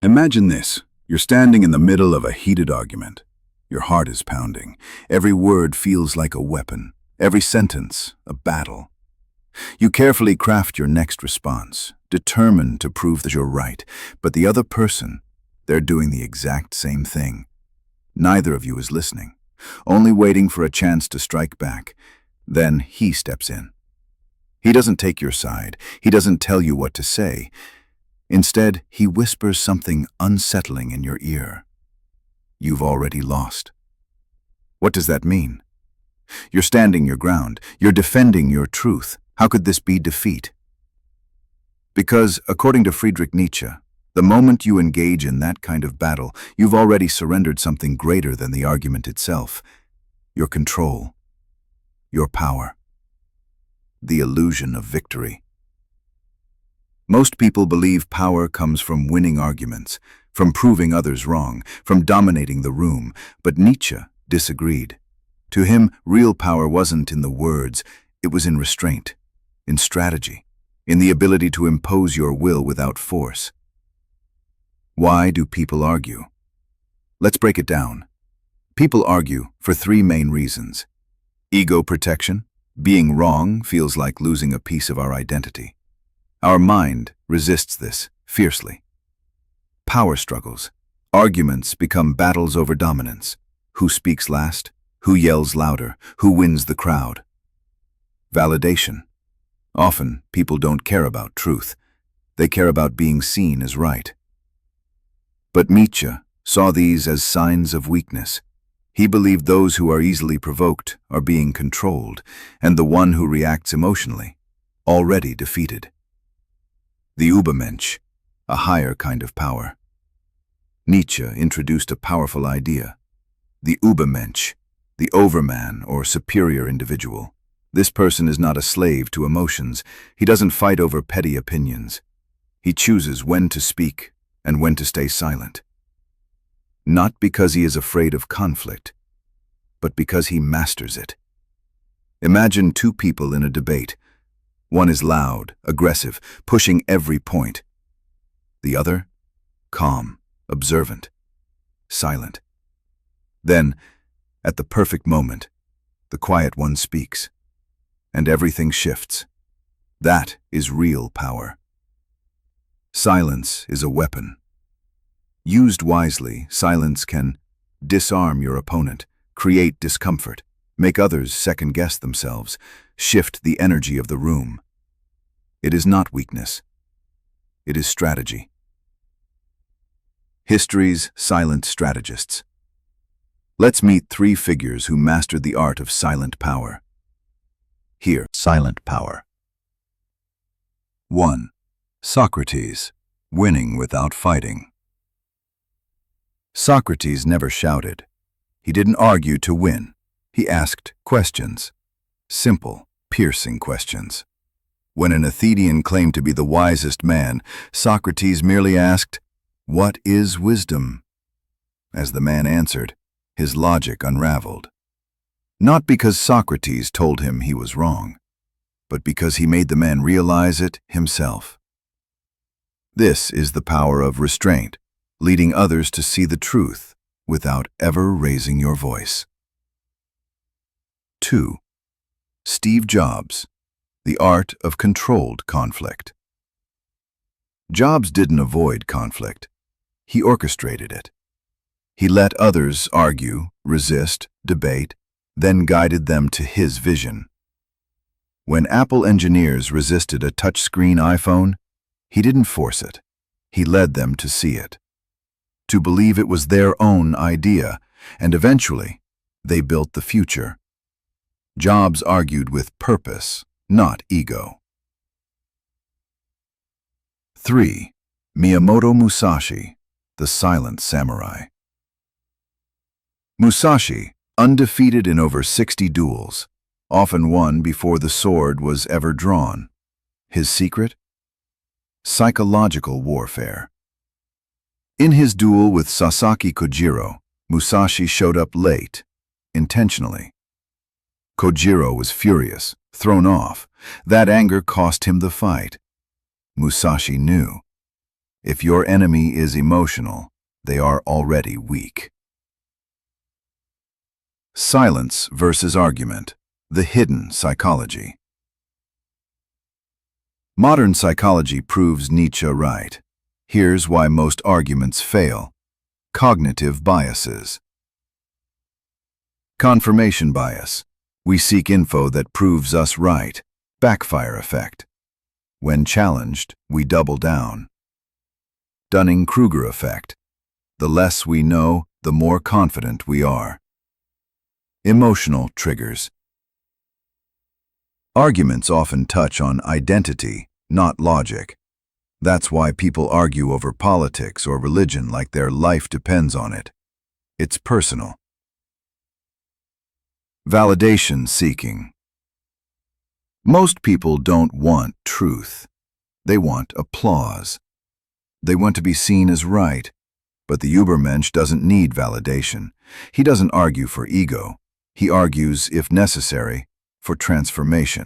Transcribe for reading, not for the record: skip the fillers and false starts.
Imagine this. You're standing in the middle of a heated argument. Your heart is pounding. Every word feels like a weapon. Every sentence, a battle. You carefully craft your next response, determined to prove that you're right. But the other person, they're doing the exact same thing. Neither of you is listening, only waiting for a chance to strike back. Then he steps in. He doesn't take your side. He doesn't tell you what to say. Instead, he whispers something unsettling in your ear. You've already lost. What does that mean? You're standing your ground. You're defending your truth. How could this be defeat? Because, according to Friedrich Nietzsche, the moment you engage in that kind of battle, you've already surrendered something greater than the argument itself. Your control. Your power. The illusion of victory. Most people believe power comes from winning arguments, from proving others wrong, from dominating the room, but Nietzsche disagreed. To him, real power wasn't in the words, it was in restraint, in strategy, in the ability to impose your will without force. Why do people argue? Let's break it down. People argue for three main reasons. Ego protection. Being wrong feels like losing a piece of our identity. Our mind resists this fiercely. Power struggles. Arguments become battles over dominance. Who speaks last? Who yells louder? Who wins the crowd? Validation. Often, people don't care about truth. They care about being seen as right. But Nietzsche saw these as signs of weakness. He believed those who are easily provoked are being controlled, and the one who reacts emotionally, already defeated. The Übermensch, a higher kind of power. Nietzsche introduced a powerful idea. The Übermensch, the overman or superior individual. This person is not a slave to emotions. He doesn't fight over petty opinions. He chooses when to speak and when to stay silent. Not because he is afraid of conflict, but because he masters it. Imagine two people in a debate. One is loud, aggressive, pushing every point. The other, calm, observant, silent. Then, at the perfect moment, the quiet one speaks, and everything shifts. That is real power. Silence is a weapon. Used wisely, silence can disarm your opponent, create discomfort, make others second-guess themselves, shift the energy of the room. It is not weakness. It is strategy. History's silent strategists. Let's meet three figures who mastered the art of silent power. Here, silent power. 1. Socrates, winning without fighting. Socrates never shouted. He didn't argue to win. He asked questions. Simple, piercing questions. When an Athenian claimed to be the wisest man, Socrates merely asked, "What is wisdom?" As the man answered, his logic unraveled. Not because Socrates told him he was wrong, but because he made the man realize it himself. This is the power of restraint, leading others to see the truth without ever raising your voice. 2. Steve Jobs, the art of controlled conflict. Jobs didn't avoid conflict. He orchestrated it. He let others argue, resist, debate, then guided them to his vision. When Apple engineers resisted a touchscreen iPhone, he didn't force it. He led them to see it, to believe it was their own idea, and eventually, they built the future. Jobs argued with purpose, not ego. 3. Miyamoto Musashi, the silent samurai. Musashi, undefeated in over 60 duels, often won before the sword was ever drawn. His secret? Psychological warfare. In his duel with Sasaki Kojiro, Musashi showed up late, intentionally. Kojiro was furious, thrown off. That anger cost him the fight. Musashi knew. If your enemy is emotional, they are already weak. Silence versus argument. The hidden psychology. Modern psychology proves Nietzsche right. Here's why most arguments fail. Cognitive biases. Confirmation bias. We seek info that proves us right. Backfire effect. When challenged, we double down. Dunning-Kruger effect. The less we know, the more confident we are. Emotional triggers. Arguments often touch on identity, not logic. That's why people argue over politics or religion like their life depends on it. It's personal. Validation seeking. Most people don't want truth. They want applause. They want to be seen as right. But the Übermensch doesn't need validation. He doesn't argue for ego. He argues, if necessary, for transformation.